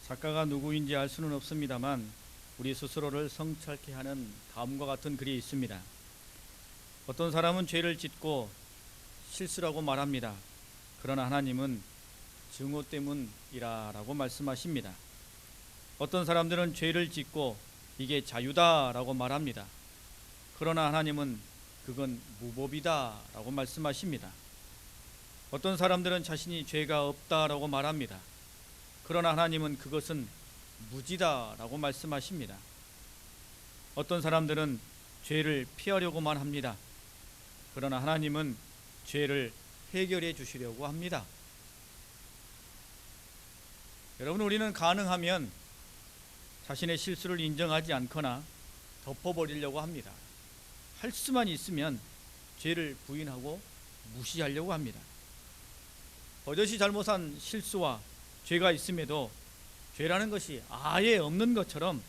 작가가 누구인지 알 수는 없습니다만 우리 스스로를 성찰케 하는 다음과 같은 글이 있습니다. 어떤 사람은 죄를 짓고 실수라고 말합니다. 그러나 하나님은 증오 때문이라고 말씀하십니다. 어떤 사람들은 죄를 짓고 이게 자유다라고 말합니다. 그러나 하나님은 그건 무법이다라고 말씀하십니다. 어떤 사람들은 자신이 죄가 없다라고 말합니다. 그러나 하나님은 그것은 무지다라고 말씀하십니다. 어떤 사람들은 죄를 피하려고만 합니다. 그러나 하나님은 죄를 해결해 주시려고 합니다. 여러분, 우리는 가능하면 자신의 실수를 인정하지 않거나 덮어버리려고 합니다. 할 수만 있으면 죄를 부인하고 무시하려고 합니다. 버젓이 잘못한 실수와 죄가 있음에도 죄라는 것이 아예 없는 것처럼,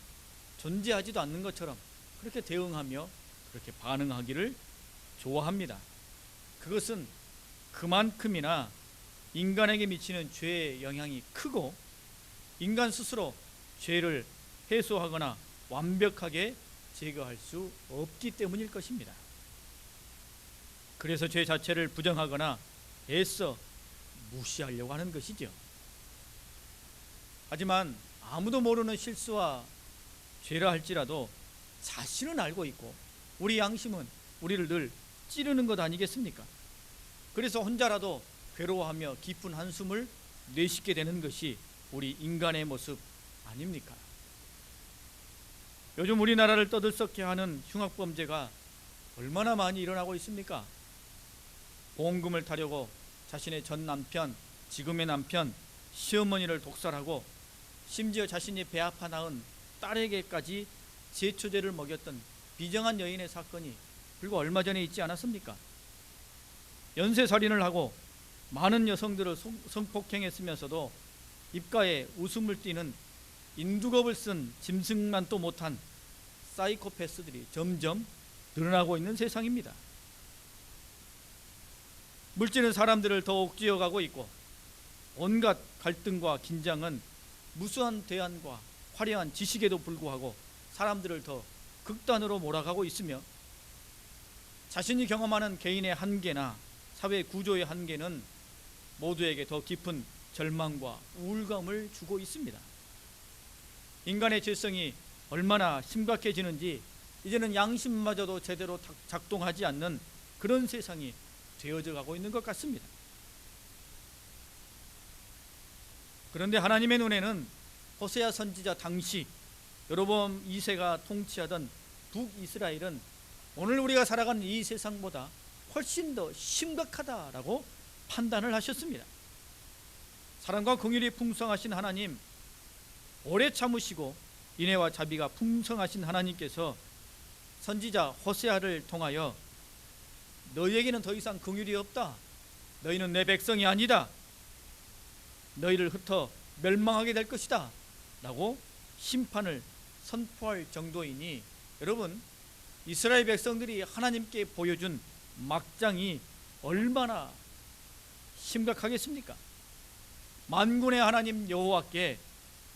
존재하지도 않는 것처럼 그렇게 대응하며 그렇게 반응하기를 좋아합니다. 그것은 그만큼이나 인간에게 미치는 죄의 영향이 크고 인간 스스로 죄를 해소하거나 완벽하게 제거할 수 없기 때문일 것입니다. 그래서 죄 자체를 부정하거나 애써 무시하려고 하는 것이죠. 하지만 아무도 모르는 실수와 죄라 할지라도 자신은 알고 있고 우리 양심은 우리를 늘 찌르는 것 아니겠습니까? 그래서 혼자라도 괴로워하며 깊은 한숨을 내쉽게 되는 것이 우리 인간의 모습 아닙니까? 요즘 우리나라를 떠들썩게 하는 흉악범죄가 얼마나 많이 일어나고 있습니까? 보험금을 타려고 자신의 전 남편, 지금의 남편, 시어머니를 독살하고 심지어 자신이 배 아파 낳은 딸에게까지 제초제를 먹였던 비정한 여인의 사건이 불과 얼마 전에 있지 않았습니까? 연쇄살인을 하고 많은 여성들을 성폭행했으면서도 입가에 웃음을 띠는 인두겁을 쓴 짐승만도 못한 사이코패스들이 점점 늘어나고 있는 세상입니다. 물질은 사람들을 더 옥죄어가고 있고 온갖 갈등과 긴장은 무수한 대안과 화려한 지식에도 불구하고 사람들을 더 극단으로 몰아가고 있으며 자신이 경험하는 개인의 한계나 사회 구조의 한계는 모두에게 더 깊은 절망과 우울감을 주고 있습니다. 인간의 죄성이 얼마나 심각해지는지 이제는 양심마저도 제대로 작동하지 않는 그런 세상이 되어져 가고 있는 것 같습니다. 그런데 하나님의 눈에는 호세아 선지자 당시 여로보암 2세가 통치하던 북이스라엘은 오늘 우리가 살아가는 이 세상보다 훨씬 더 심각하다라고 판단을 하셨습니다. 사랑과 긍휼이 풍성하신 하나님, 오래 참으시고 인애와 자비가 풍성하신 하나님께서 선지자 호세아를 통하여 너희에게는 더 이상 긍휼이 없다. 너희는 내 백성이 아니다. 너희를 흩어 멸망하게 될 것이다 라고 심판을 선포할 정도이니, 여러분, 이스라엘 백성들이 하나님께 보여준 막장이 얼마나 심각하겠습니까? 만군의 하나님 여호와께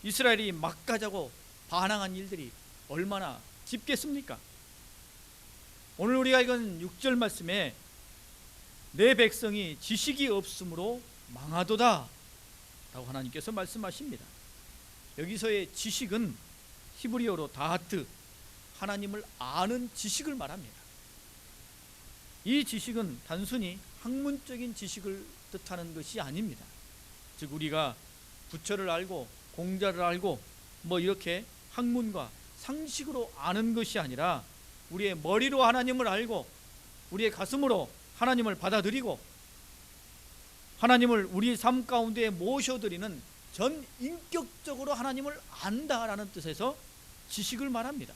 이스라엘이 막가자고 반항한 일들이 얼마나 짙겠습니까? 오늘 우리가 읽은 6절 말씀에 내 백성이 지식이 없으므로 망하도다 라고 하나님께서 말씀하십니다. 여기서의 지식은 히브리어로 다하트, 하나님을 아는 지식을 말합니다. 이 지식은 단순히 학문적인 지식을 뜻하는 것이 아닙니다. 즉 우리가 부처를 알고 공자를 알고 이렇게 학문과 상식으로 아는 것이 아니라 우리의 머리로 하나님을 알고 우리의 가슴으로 하나님을 받아들이고 하나님을 우리 삶 가운데 모셔드리는 전 인격적으로 하나님을 안다라는 뜻에서 지식을 말합니다.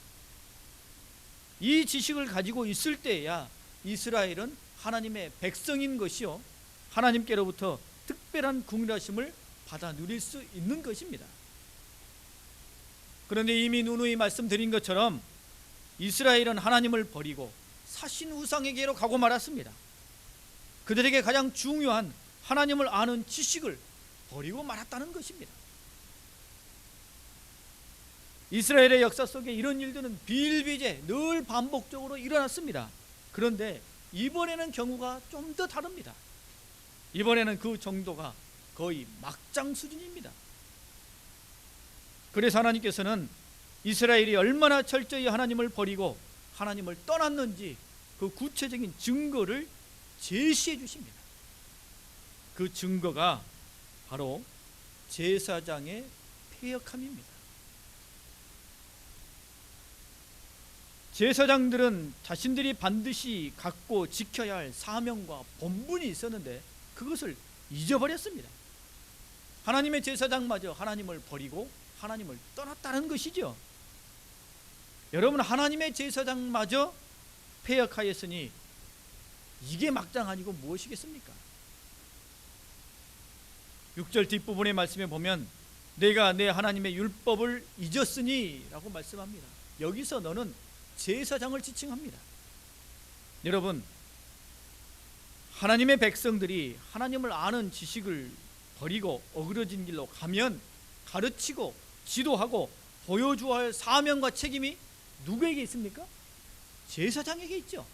이 지식을 가지고 있을 때야 이스라엘은 하나님의 백성인 것이요 하나님께로부터 특별한 긍휼하심을 받아 누릴 수 있는 것입니다. 그런데 이미 누누이 말씀드린 것처럼 이스라엘은 하나님을 버리고 사신 우상에게로 가고 말았습니다. 그들에게 가장 중요한 하나님을 아는 지식을 버리고 말았다는 것입니다. 이스라엘의 역사 속에 이런 일들은 비일비재 늘 반복적으로 일어났습니다. 그런데 이번에는 경우가 좀 더 다릅니다. 이번에는 그 정도가 거의 막장 수준입니다. 그래서 하나님께서는 이스라엘이 얼마나 철저히 하나님을 버리고 하나님을 떠났는지 그 구체적인 증거를 제시해 주십니다. 그 증거가 바로 제사장의 패역함입니다. 제사장들은 자신들이 반드시 갖고 지켜야 할 사명과 본분이 있었는데 그것을 잊어버렸습니다. 하나님의 제사장마저 하나님을 버리고 하나님을 떠났다는 것이죠. 여러분, 하나님의 제사장마저 패역하였으니 이게 막장 아니고 무엇이겠습니까? 6절 뒷부분의 말씀에 보면 내가 내 하나님의 율법을 잊었으니 라고 말씀합니다. 여기서 너는 제사장을 지칭합니다. 여러분, 하나님의 백성들이 하나님을 아는 지식을 버리고 어그러진 길로 가면 가르치고 지도하고 보여주어야 할 사명과 책임이 누구에게 있습니까? 제사장에게 있죠.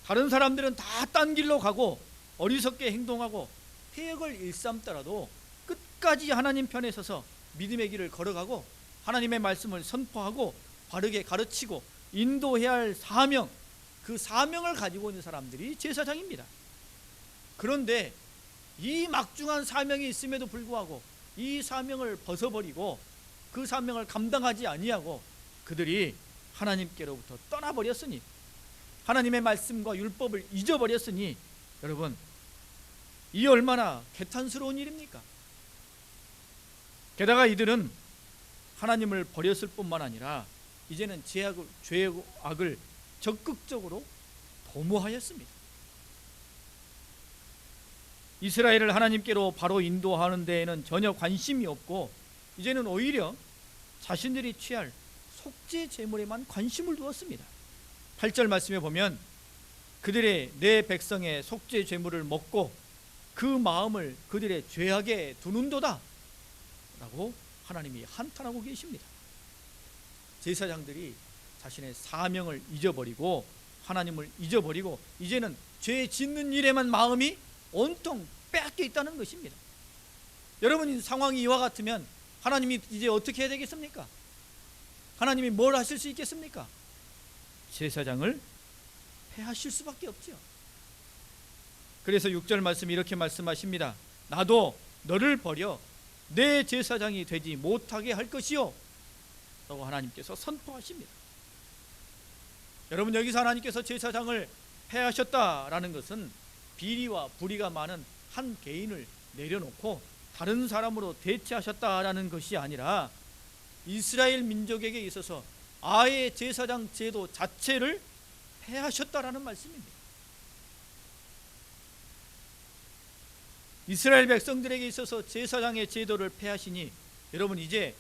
다른 사람들은 다 딴 길로 가고 어리석게 행동하고 패역을 일삼더라도 끝까지 하나님 편에 서서 믿음의 길을 걸어가고 하나님의 말씀을 선포하고 바르게 가르치고 인도해야 할 사명, 그 사명을 가지고 있는 사람들이 제사장입니다. 그런데 이 막중한 사명이 있음에도 불구하고 이 사명을 벗어버리고 그 사명을 감당하지 아니하고 그들이 하나님께로부터 떠나버렸으니, 하나님의 말씀과 율법을 잊어버렸으니, 여러분, 이 얼마나 개탄스러운 일입니까? 게다가 이들은 하나님을 버렸을 뿐만 아니라 이제는 죄악을 적극적으로 도모하였습니다. 이스라엘을 하나님께로 바로 인도하는 데에는 전혀 관심이 없고 이제는 오히려 자신들이 취할 속죄 제물에만 관심을 두었습니다. 8절 말씀에 보면 그들의 내 백성의 속죄 제물을 먹고 그 마음을 그들의 죄악에 두는도다 라고 하나님이 한탄하고 계십니다. 제사장들이 자신의 사명을 잊어버리고 하나님을 잊어버리고 이제는 죄 짓는 일에만 마음이 온통 빼앗겨 있다는 것입니다. 여러분, 상황이 이와 같으면 하나님이 이제 어떻게 해야 되겠습니까? 하나님이 뭘 하실 수 있겠습니까? 제사장을 폐하실 수밖에 없죠. 그래서 6절 말씀 이렇게 말씀하십니다. 나도 너를 버려 내 제사장이 되지 못하게 할 것이요 라고 하나님께서 선포하십니다. 여러분, 여기서 하나님께서 제사장을 폐하셨다라는 것은 비리와 불의가 많은 한 개인을 내려놓고 다른 사람으로 대체하셨다라는 것이 아니라 이스라엘 민족에게 있어서 아예 제사장 제도 자체를 폐하셨다라는 말씀입니다. 이스라엘 백성들에게 있어서 제사장의 제도를 폐하시니 여러분, 이제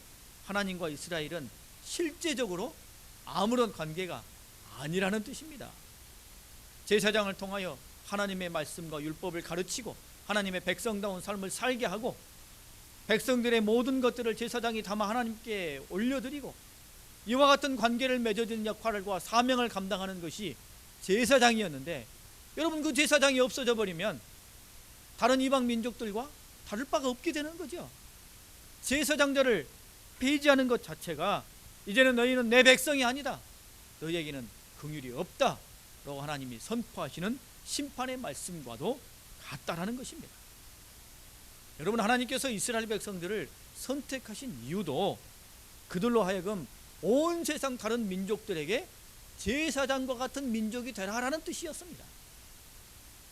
하나님과 이스라엘은 실제적으로 아무런 관계가 아니라는 뜻입니다. 제사장을 통하여 하나님의 말씀과 율법을 가르치고 하나님의 백성다운 삶을 살게 하고 백성들의 모든 것들을 제사장이 담아 하나님께 올려드리고 이와 같은 관계를 맺어주는 역할과 사명을 감당하는 것이 제사장이었는데, 여러분, 그 제사장이 없어져 버리면 다른 이방 민족들과 다를 바가 없게 되는 거죠. 제사장들을 폐지하는 것 자체가 이제는 너희는 내 백성이 아니다, 너희에게는 긍휼이 없다 라고 하나님이 선포하시는 심판의 말씀과도 같다라는 것입니다. 여러분, 하나님께서 이스라엘 백성들을 선택하신 이유도 그들로 하여금 온 세상 다른 민족들에게 제사장과 같은 민족이 되라라는 뜻이었습니다.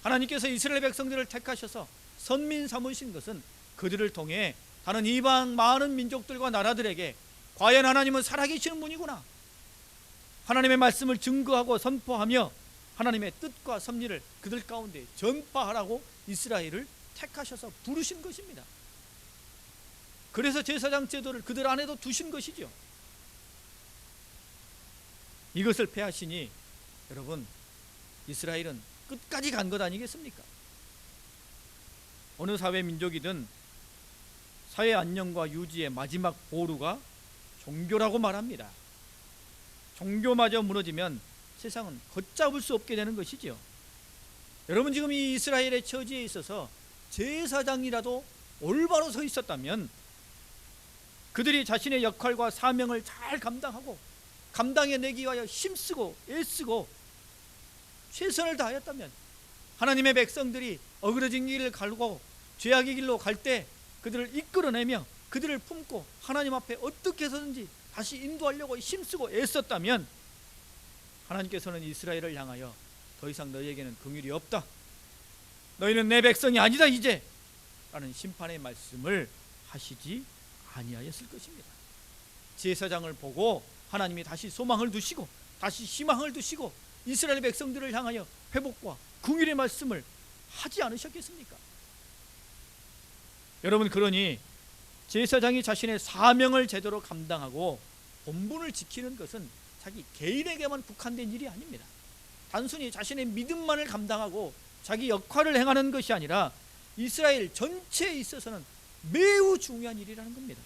하나님께서 이스라엘 백성들을 택하셔서 선민 삼으신 것은 그들을 통해 다른 이방 많은 민족들과 나라들에게 과연 하나님은 살아계시는 분이구나, 하나님의 말씀을 증거하고 선포하며 하나님의 뜻과 섭리를 그들 가운데 전파하라고 이스라엘을 택하셔서 부르신 것입니다. 그래서 제사장 제도를 그들 안에도 두신 것이죠. 이것을 폐하시니 여러분, 이스라엘은 끝까지 간 것 아니겠습니까? 어느 사회 민족이든 사회 안녕과 유지의 마지막 보루가 종교라고 말합니다. 종교마저 무너지면 세상은 걷잡을 수 없게 되는 것이지요. 여러분, 지금 이 이스라엘의 처지에 있어서 제사장이라도 올바로 서 있었다면, 그들이 자신의 역할과 사명을 잘 감당하고 감당해내기 위하여 힘쓰고 애쓰고 최선을 다하였다면, 하나님의 백성들이 어그러진 길을 가고 죄악의 길로 갈 때 그들을 이끌어내며 그들을 품고 하나님 앞에 어떻게 해서든지 다시 인도하려고 힘쓰고 애썼다면, 하나님께서는 이스라엘을 향하여 더 이상 너희에게는 긍휼이 없다, 너희는 내 백성이 아니다 이제, 라는 심판의 말씀을 하시지 아니하였을 것입니다. 제사장을 보고 하나님이 다시 소망을 두시고 다시 희망을 두시고 이스라엘 백성들을 향하여 회복과 긍휼의 말씀을 하지 않으셨겠습니까? 여러분, 그러니 제사장이 자신의 사명을 제대로 감당하고 본분을 지키는 것은 자기 개인에게만 국한된 일이 아닙니다. 단순히 자신의 믿음만을 감당하고 자기 역할을 행하는 것이 아니라 이스라엘 전체에 있어서는 매우 중요한 일이라는 겁니다.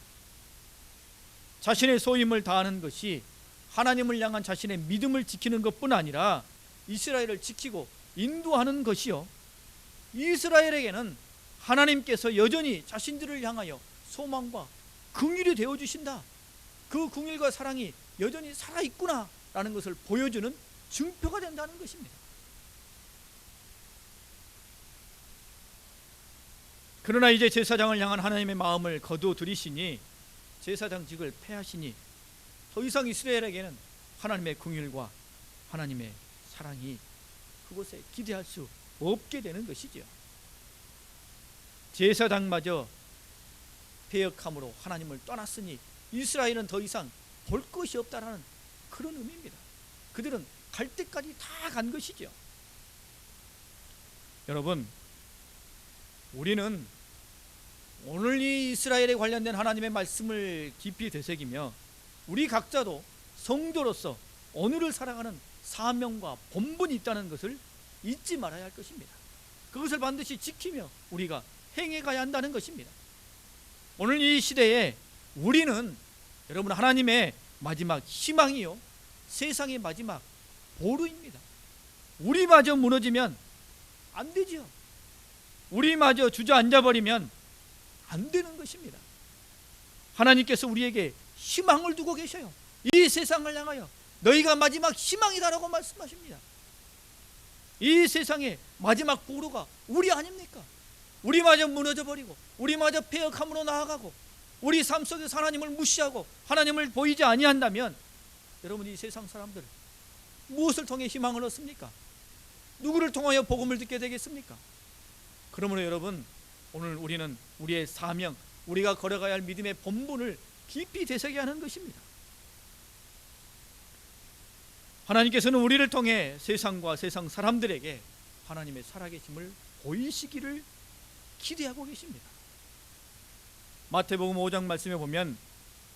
자신의 소임을 다하는 것이 하나님을 향한 자신의 믿음을 지키는 것뿐 아니라 이스라엘을 지키고 인도하는 것이요, 이스라엘에게는 하나님께서 여전히 자신들을 향하여 소망과 긍휼이 되어주신다, 그 긍휼과 사랑이 여전히 살아있구나 라는 것을 보여주는 증표가 된다는 것입니다. 그러나 이제 제사장을 향한 하나님의 마음을 거두들이시니 제사장직을 폐하시니 더 이상 이스라엘에게는 하나님의 긍휼과 하나님의 사랑이 그곳에 기대할 수 없게 되는 것이죠. 제사장마저 패역함으로 하나님을 떠났으니 이스라엘은 더 이상 볼 것이 없다라는 그런 의미입니다. 그들은 갈 때까지 다 간 것이죠. 여러분, 우리는 오늘 이 이스라엘에 관련된 하나님의 말씀을 깊이 되새기며 우리 각자도 성도로서 오늘을 살아가는 사명과 본분이 있다는 것을 잊지 말아야 할 것입니다. 그것을 반드시 지키며 우리가 행해가야 한다는 것입니다. 오늘 이 시대에 우리는 여러분 하나님의 마지막 희망이요, 세상의 마지막 보루입니다. 우리마저 무너지면 안 되죠. 우리마저 주저앉아 버리면 안 되는 것입니다. 하나님께서 우리에게 희망을 두고 계셔요. 이 세상을 향하여 너희가 마지막 희망이다라고 말씀하십니다. 이 세상의 마지막 보루가 우리 아닙니까? 우리마저 무너져 버리고 우리마저 패역함으로 나아가고 우리 삶 속에서 하나님을 무시하고 하나님을 보이지 아니한다면 여러분, 이 세상 사람들 무엇을 통해 희망을 얻습니까? 누구를 통하여 복음을 듣게 되겠습니까? 그러므로 여러분, 오늘 우리는 우리의 사명, 우리가 걸어가야 할 믿음의 본분을 깊이 되새겨야 하는 것입니다. 하나님께서는 우리를 통해 세상과 세상 사람들에게 하나님의 살아계심을 보이시기를 기대하고 계십니다. 마태복음 5장 말씀에 보면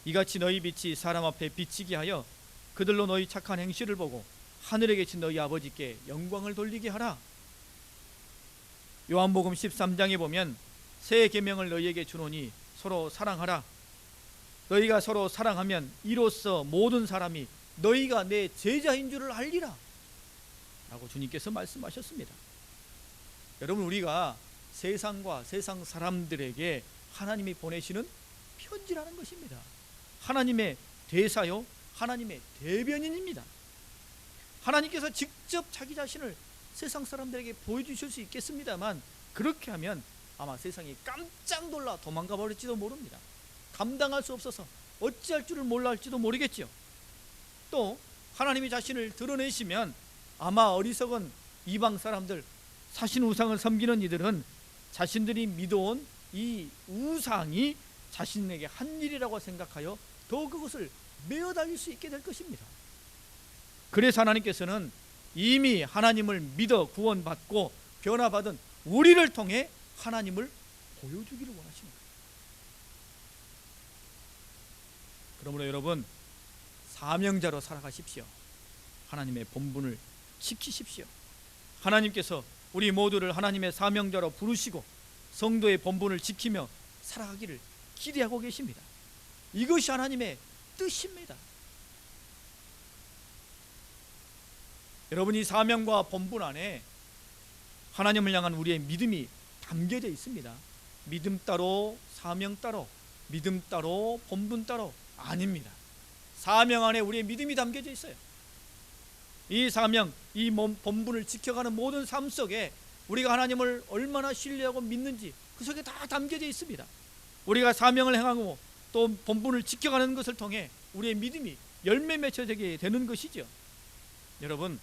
이같이 너희 빛이 사람 앞에 비치게 하여 그들로 너희 착한 행실을 보고 하늘에 계신 너희 아버지께 영광을 돌리게 하라. 요한복음 13장에 보면 새 계명을 너희에게 주노니 서로 사랑하라. 너희가 서로 사랑하면 이로써 모든 사람이 너희가 내 제자인 줄을 알리라 라고 주님께서 말씀하셨습니다. 여러분, 우리가 세상과 세상 사람들에게 하나님이 보내시는 편지라는 것입니다. 하나님의 대사요, 하나님의 대변인입니다. 하나님께서 직접 자기 자신을 세상 사람들에게 보여주실 수 있겠습니다만, 그렇게 하면 아마 세상이 깜짝 놀라 도망가 버릴지도 모릅니다. 감당할 수 없어서 어찌할 줄을 몰라 할지도 모르겠죠. 또 하나님이 자신을 드러내시면 아마 어리석은 이방 사람들, 사신 우상을 섬기는 이들은 자신들이 믿어온 이 우상이 자신에게 한 일이라고 생각하여 더 그것을 메어 달릴 수 있게 될 것입니다. 그래서 하나님께서는 이미 하나님을 믿어 구원받고 변화받은 우리를 통해 하나님을 보여주기를 원하십니다. 그러므로 여러분, 사명자로 살아가십시오. 하나님의 본분을 지키십시오. 하나님께서 우리 모두를 하나님의 사명자로 부르시고 성도의 본분을 지키며 살아가기를 기대하고 계십니다. 이것이 하나님의 뜻입니다. 여러분, 이 사명과 본분 안에 하나님을 향한 우리의 믿음이 담겨져 있습니다. 믿음 따로 사명 따로, 믿음 따로 본분 따로 아닙니다. 사명 안에 우리의 믿음이 담겨져 있어요. 이 사명, 이 본분을 지켜가는 모든 삶 속에 우리가 하나님을 얼마나 신뢰하고 믿는지 그 속에 다 담겨져 있습니다. 우리가 사명을 행하고 또 본분을 지켜가는 것을 통해 우리의 믿음이 열매 맺혀지게 되는 것이죠. 여러분,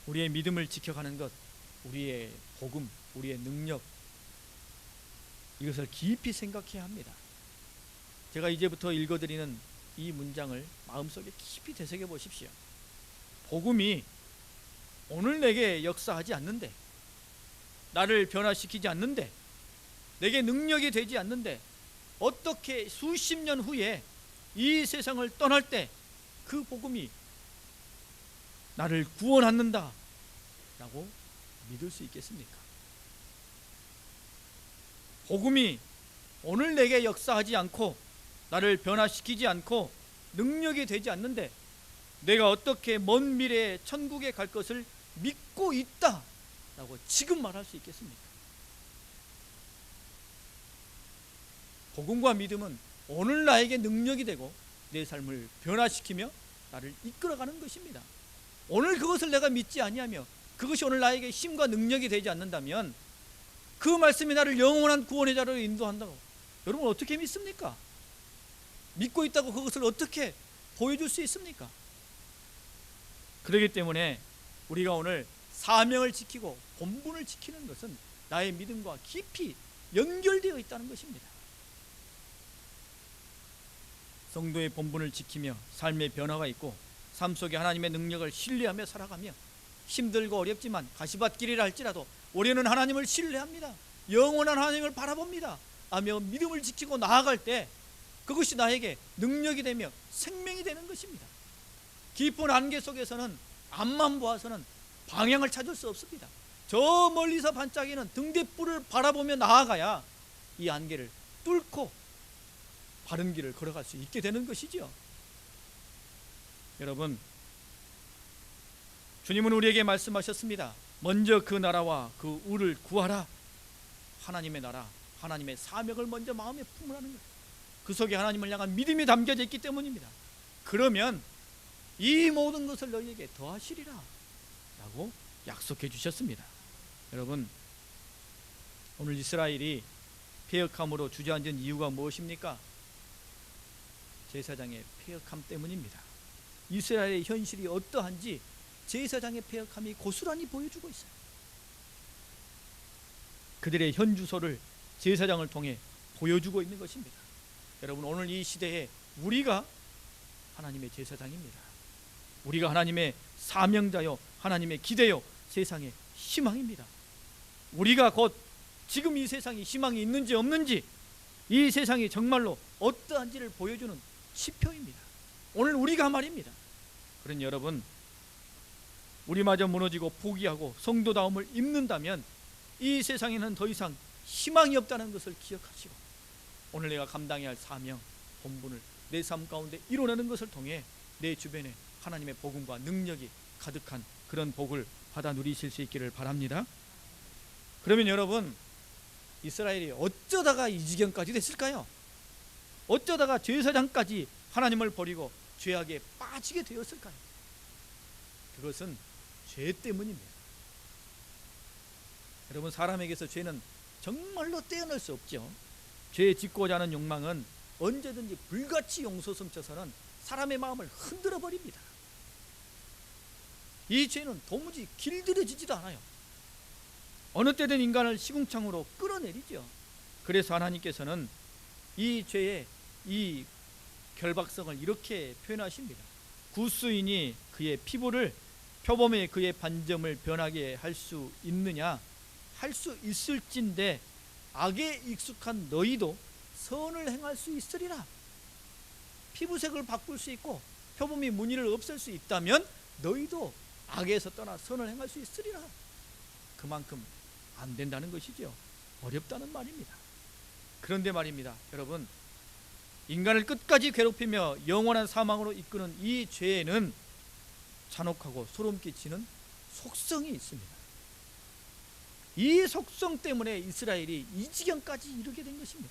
우리의 믿음을 지켜가는 것, 우리의 복음, 우리의 능력, 이것을 깊이 생각해야 합니다. 제가 이제부터 읽어드리는 이 문장을 마음속에 깊이 되새겨 보십시오. 복음이 오늘 내게 역사하지 않는데, 나를 변화시키지 않는데, 내게 능력이 되지 않는데, 어떻게 수십 년 후에 이 세상을 떠날 때 그 복음이 나를 구원하는다 라고 믿을 수 있겠습니까? 복음이 오늘 내게 역사하지 않고 나를 변화시키지 않고 능력이 되지 않는데 내가 어떻게 먼 미래에 천국에 갈 것을 믿고 있다 라고 지금 말할 수 있겠습니까? 복음과 믿음은 오늘 나에게 능력이 되고 내 삶을 변화시키며 나를 이끌어가는 것입니다. 오늘 그것을 내가 믿지 아니하며 그것이 오늘 나에게 힘과 능력이 되지 않는다면 그 말씀이 나를 영원한 구원의 자리로 인도한다고 여러분 어떻게 믿습니까? 믿고 있다고 그것을 어떻게 보여줄 수 있습니까? 그렇기 때문에 우리가 오늘 사명을 지키고 본분을 지키는 것은 나의 믿음과 깊이 연결되어 있다는 것입니다. 성도의 본분을 지키며 삶의 변화가 있고 삶 속에 하나님의 능력을 신뢰하며 살아가며 힘들고 어렵지만 가시밭길이라 할지라도 우리는 하나님을 신뢰합니다. 영원한 하나님을 바라봅니다. 하며 믿음을 지키고 나아갈 때 그것이 나에게 능력이 되며 생명이 되는 것입니다. 깊은 안개 속에서는 앞만 보아서는 방향을 찾을 수 없습니다. 저 멀리서 반짝이는 등대불을 바라보며 나아가야 이 안개를 뚫고 바른 길을 걸어갈 수 있게 되는 것이죠. 여러분, 주님은 우리에게 말씀하셨습니다. 먼저 그 나라와 그 의를 구하라. 하나님의 나라, 하나님의 사명을 먼저 마음에 품으라는 거예요. 그 속에 하나님을 향한 믿음이 담겨져 있기 때문입니다. 그러면 이 모든 것을 너희에게 더하시리라 라고 약속해 주셨습니다. 여러분, 오늘 이스라엘이 패역함으로 주저앉은 이유가 무엇입니까? 제사장의 패역함 때문입니다. 이스라엘의 현실이 어떠한지 제사장의 패역함이 고스란히 보여주고 있어요. 그들의 현 주소를 제사장을 통해 보여주고 있는 것입니다. 여러분, 오늘 이 시대에 우리가 하나님의 제사장입니다. 우리가 하나님의 사명자요, 하나님의 기대요, 세상의 희망입니다. 우리가 곧 지금 이 세상에 희망이 있는지 없는지, 이 세상이 정말로 어떠한지를 보여주는 지표입니다. 오늘 우리가 말입니다. 그런 여러분, 우리마저 무너지고 포기하고 성도다움을 입는다면 이 세상에는 더 이상 희망이 없다는 것을 기억하시고 오늘 내가 감당해야 할 사명, 본분을 내 삶 가운데 이뤄내는 것을 통해 내 주변에 하나님의 복음과 능력이 가득한 그런 복을 받아 누리실 수 있기를 바랍니다. 그러면 여러분, 이스라엘이 어쩌다가 이 지경까지 됐을까요? 어쩌다가 제사장까지 하나님을 버리고 죄악에 빠지게 되었을까요? 그것은 죄 때문입니다. 여러분, 사람에게서 죄는 정말로 떼어낼 수 없죠. 죄 짓고자 하는 욕망은 언제든지 불같이 용솟음쳐서는 사람의 마음을 흔들어 버립니다. 이 죄는 도무지 길들여지지도 않아요. 어느 때든 인간을 시궁창으로 끌어내리죠. 그래서 하나님께서는 이 죄의 이 결박성을 이렇게 표현하십니다. 구스인이 그의 피부를 표범에 그의 반점을 변하게 할 수 있느냐? 할 수 있을진데 악에 익숙한 너희도 선을 행할 수 있으리라. 피부색을 바꿀 수 있고 표범이 무늬를 없앨 수 있다면 너희도 악에서 떠나 선을 행할 수 있으리라. 그만큼 안 된다는 것이죠. 어렵다는 말입니다. 그런데 말입니다, 여러분, 인간을 끝까지 괴롭히며 영원한 사망으로 이끄는 이 죄에는 잔혹하고 소름 끼치는 속성이 있습니다. 이 속성 때문에 이스라엘이 이 지경까지 이르게 된 것입니다.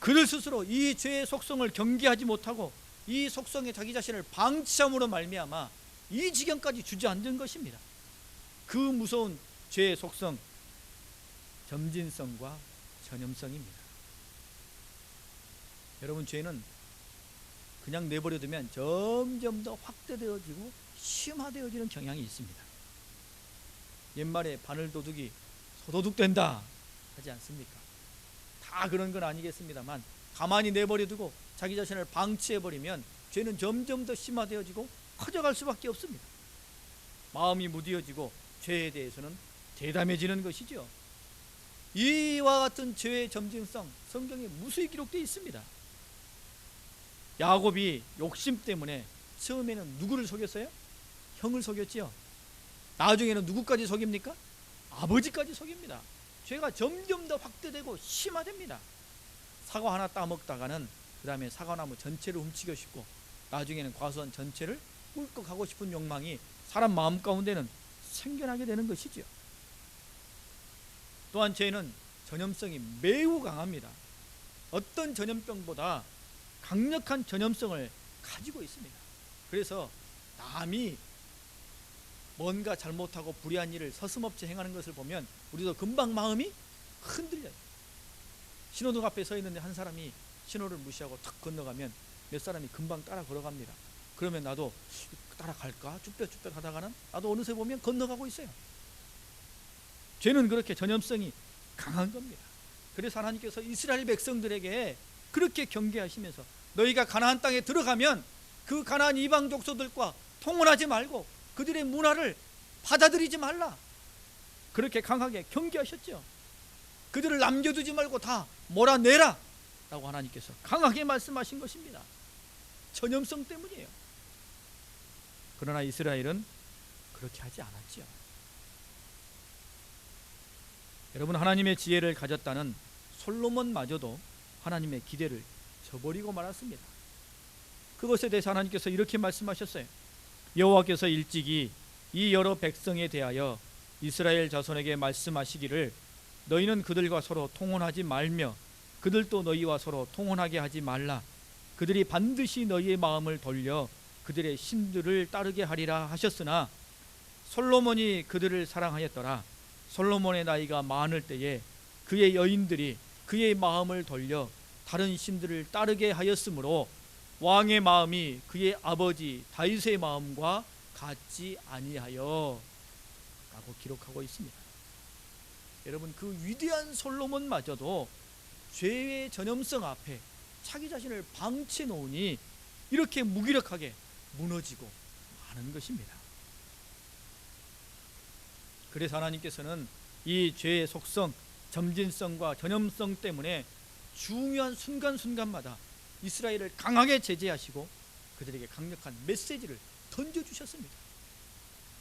그들 스스로 이 죄의 속성을 경계하지 못하고 이 속성에 자기 자신을 방치함으로 말미암아 이 지경까지 주저앉은 것입니다. 그 무서운 죄의 속성, 점진성과 전염성입니다. 여러분, 죄는 그냥 내버려두면 점점 더 확대되어지고 심화되어지는 경향이 있습니다. 옛말에 바늘도둑이 소도둑된다 하지 않습니까? 다 그런 건 아니겠습니다만, 가만히 내버려두고 자기 자신을 방치해버리면 죄는 점점 더 심화되어지고 커져갈 수밖에 없습니다. 마음이 무디어지고 죄에 대해서는 대담해지는 것이죠. 이와 같은 죄의 점진성, 성경에 무수히 기록되어 있습니다. 야곱이 욕심 때문에 처음에는 누구를 속였어요? 형을 속였지요. 나중에는 누구까지 속입니까? 아버지까지 속입니다. 죄가 점점 더 확대되고 심화됩니다. 사과 하나 따먹다가는 그 다음에 사과나무 전체를 훔치고 싶고, 나중에는 과수원 전체를 꿀꺽하고 싶은 욕망이 사람 마음 가운데는 생겨나게 되는 것이죠. 또한 죄는 전염성이 매우 강합니다. 어떤 전염병보다 강력한 전염성을 가지고 있습니다. 그래서 남이 뭔가 잘못하고 불의한 일을 서슴없이 행하는 것을 보면 우리도 금방 마음이 흔들려요. 신호등 앞에 서 있는데 한 사람이 신호를 무시하고 탁 건너가면 몇 사람이 금방 따라 걸어갑니다. 그러면 나도 따라갈까 쭈뼛쭈뼛 하다가는 나도 어느새 보면 건너가고 있어요. 죄는 그렇게 전염성이 강한 겁니다. 그래서 하나님께서 이스라엘 백성들에게 그렇게 경계하시면서 너희가 가나안 땅에 들어가면 그 가나안 이방 족속들과 통혼하지 말고 그들의 문화를 받아들이지 말라, 그렇게 강하게 경계하셨죠. 그들을 남겨두지 말고 다 몰아내라 라고 하나님께서 강하게 말씀하신 것입니다. 전염성 때문이에요. 그러나 이스라엘은 그렇게 하지 않았죠. 여러분, 하나님의 지혜를 가졌다는 솔로몬마저도 하나님의 기대를 저버리고 말았습니다. 그것에 대해서 하나님께서 이렇게 말씀하셨어요. 여호와께서 일찍이 이 여러 백성에 대하여 이스라엘 자손에게 말씀하시기를 너희는 그들과 서로 통혼하지 말며 그들도 너희와 서로 통혼하게 하지 말라. 그들이 반드시 너희의 마음을 돌려 그들의 신들을 따르게 하리라 하셨으나 솔로몬이 그들을 사랑하였더라. 솔로몬의 나이가 많을 때에 그의 여인들이 그의 마음을 돌려 다른 신들을 따르게 하였으므로 왕의 마음이 그의 아버지 다윗의 마음과 같지 아니하여 라고 기록하고 있습니다. 여러분, 그 위대한 솔로몬마저도 죄의 전염성 앞에 자기 자신을 방치해 놓으니 이렇게 무기력하게 무너지고 마는 것입니다. 그래서 하나님께서는 이 죄의 속성, 점진성과 전염성 때문에 중요한 순간순간마다 이스라엘을 강하게 제재하시고 그들에게 강력한 메시지를 던져주셨습니다.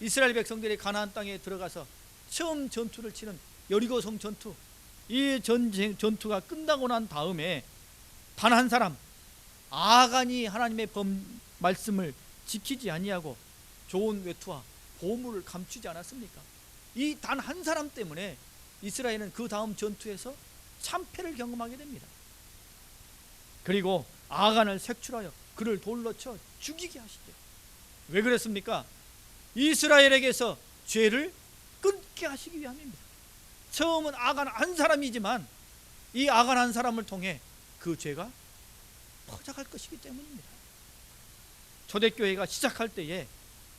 이스라엘 백성들이 가나안 땅에 들어가서 처음 전투를 치는 여리고성 전투, 이 전투가 끝나고 난 다음에 단 한 사람, 아간이 하나님의 말씀을 지키지 아니하고 좋은 외투와 보물을 감추지 않았습니까? 이 단 한 사람 때문에 이스라엘은 그 다음 전투에서 참패를 경험하게 됩니다. 그리고 아간을 색출하여 그를 돌로 쳐 죽이게 하시죠. 왜 그랬습니까? 이스라엘에게서 죄를 끊게 하시기 위함입니다. 처음은 아간 한 사람이지만 이 아간 한 사람을 통해 그 죄가 퍼져갈 것이기 때문입니다. 초대교회가 시작할 때에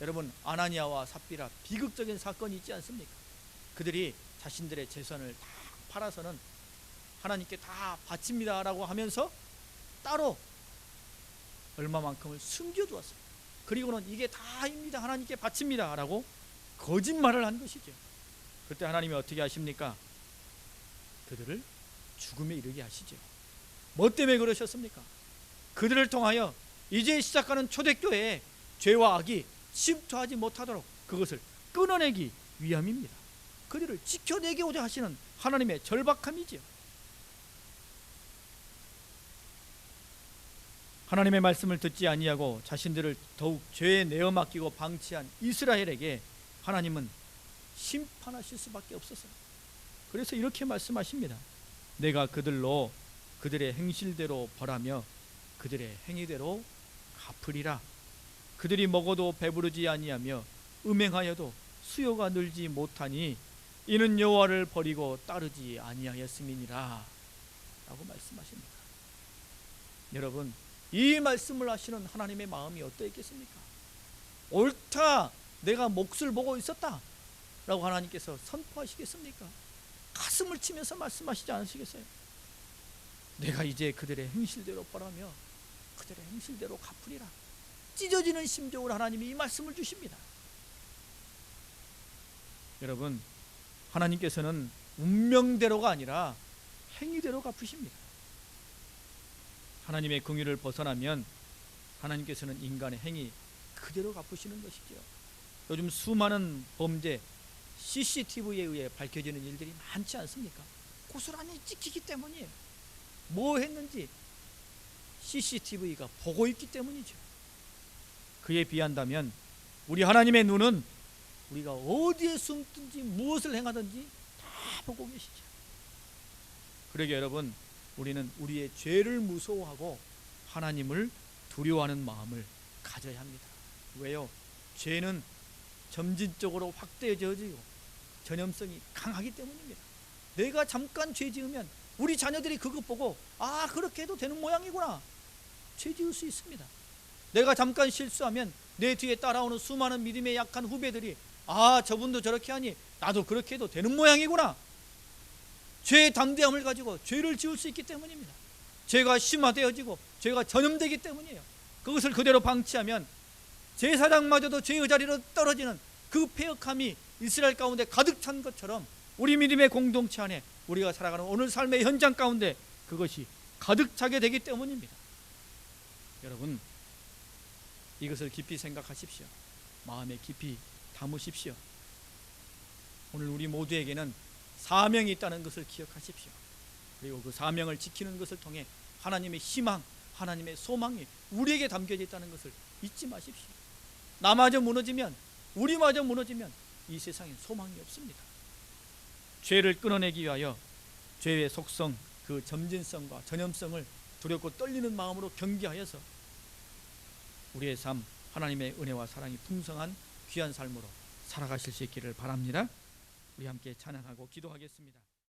여러분, 아나니아와 삽비라 비극적인 사건이 있지 않습니까? 그들이 자신들의 재산을 다 팔아서는 하나님께 다 바칩니다 라고 하면서 따로 얼마만큼을 숨겨두었어요. 그리고는 이게 다입니다, 하나님께 바칩니다 라고 거짓말을 한 것이죠. 그때 하나님이 어떻게 하십니까? 그들을 죽음에 이르게 하시죠. 뭐 때문에 그러셨습니까? 그들을 통하여 이제 시작하는 초대교회에 죄와 악이 침투하지 못하도록 그것을 끊어내기 위함입니다. 그들을 지켜내고자 하시는 하나님의 절박함이지요. 하나님의 말씀을 듣지 아니하고 자신들을 더욱 죄에 내어 맡기고 방치한 이스라엘에게 하나님은 심판하실 수밖에 없었어요. 그래서 이렇게 말씀하십니다. 내가 그들로 그들의 행실대로 벌하며 그들의 행위대로 갚으리라. 그들이 먹어도 배부르지 아니하며 음행하여도 수요가 늘지 못하니 이는 여호와를 버리고 따르지 아니하였음이니라 라고 말씀하십니다. 여러분, 이 말씀을 하시는 하나님의 마음이 어떠했겠습니까? 옳다, 내가 몫을 보고 있었다 라고 하나님께서 선포하시겠습니까? 가슴을 치면서 말씀하시지 않으시겠어요? 내가 이제 그들의 행실대로 벌하며 그들의 행실대로 갚으리라. 찢어지는 심정으로 하나님이 이 말씀을 주십니다. 여러분, 하나님께서는 운명대로가 아니라 행위대로 갚으십니다. 하나님의 긍휼을 벗어나면 하나님께서는 인간의 행위 그대로 갚으시는 것이죠. 요즘 수많은 범죄 CCTV에 의해 밝혀지는 일들이 많지 않습니까? 고스란히 찍히기 때문이에요. 뭐 했는지 CCTV가 보고 있기 때문이죠. 그에 비한다면 우리 하나님의 눈은 우리가 어디에 숨든지 무엇을 행하든지 다 보고 계시죠. 그러게 여러분, 우리는 우리의 죄를 무서워하고 하나님을 두려워하는 마음을 가져야 합니다. 왜요? 죄는 점진적으로 확대져지고 전염성이 강하기 때문입니다. 내가 잠깐 죄 지으면 우리 자녀들이 그것 보고 아, 그렇게 해도 되는 모양이구나, 죄 지을 수 있습니다. 내가 잠깐 실수하면 내 뒤에 따라오는 수많은 믿음의 약한 후배들이 아, 저분도 저렇게 하니 나도 그렇게 해도 되는 모양이구나, 죄의 담대함을 가지고 죄를 지을 수 있기 때문입니다. 죄가 심화되어지고 죄가 전염되기 때문이에요. 그것을 그대로 방치하면 제사장마저도 죄의 자리로 떨어지는 그 패역함이 이스라엘 가운데 가득 찬 것처럼 우리 믿음의 공동체 안에 우리가 살아가는 오늘 삶의 현장 가운데 그것이 가득 차게 되기 때문입니다. 여러분, 이것을 깊이 생각하십시오. 마음에 깊이 담으십시오. 오늘 우리 모두에게는 사명이 있다는 것을 기억하십시오. 그리고 그 사명을 지키는 것을 통해 하나님의 희망, 하나님의 소망이 우리에게 담겨져 있다는 것을 잊지 마십시오. 나마저 무너지면, 우리마저 무너지면 이 세상엔 소망이 없습니다. 죄를 끊어내기 위하여 죄의 속성, 그 점진성과 전염성을 두렵고 떨리는 마음으로 경계하여서 우리의 삶, 하나님의 은혜와 사랑이 풍성한 귀한 삶으로 살아가실 수 있기를 바랍니다. 우리 함께 찬양하고 기도하겠습니다.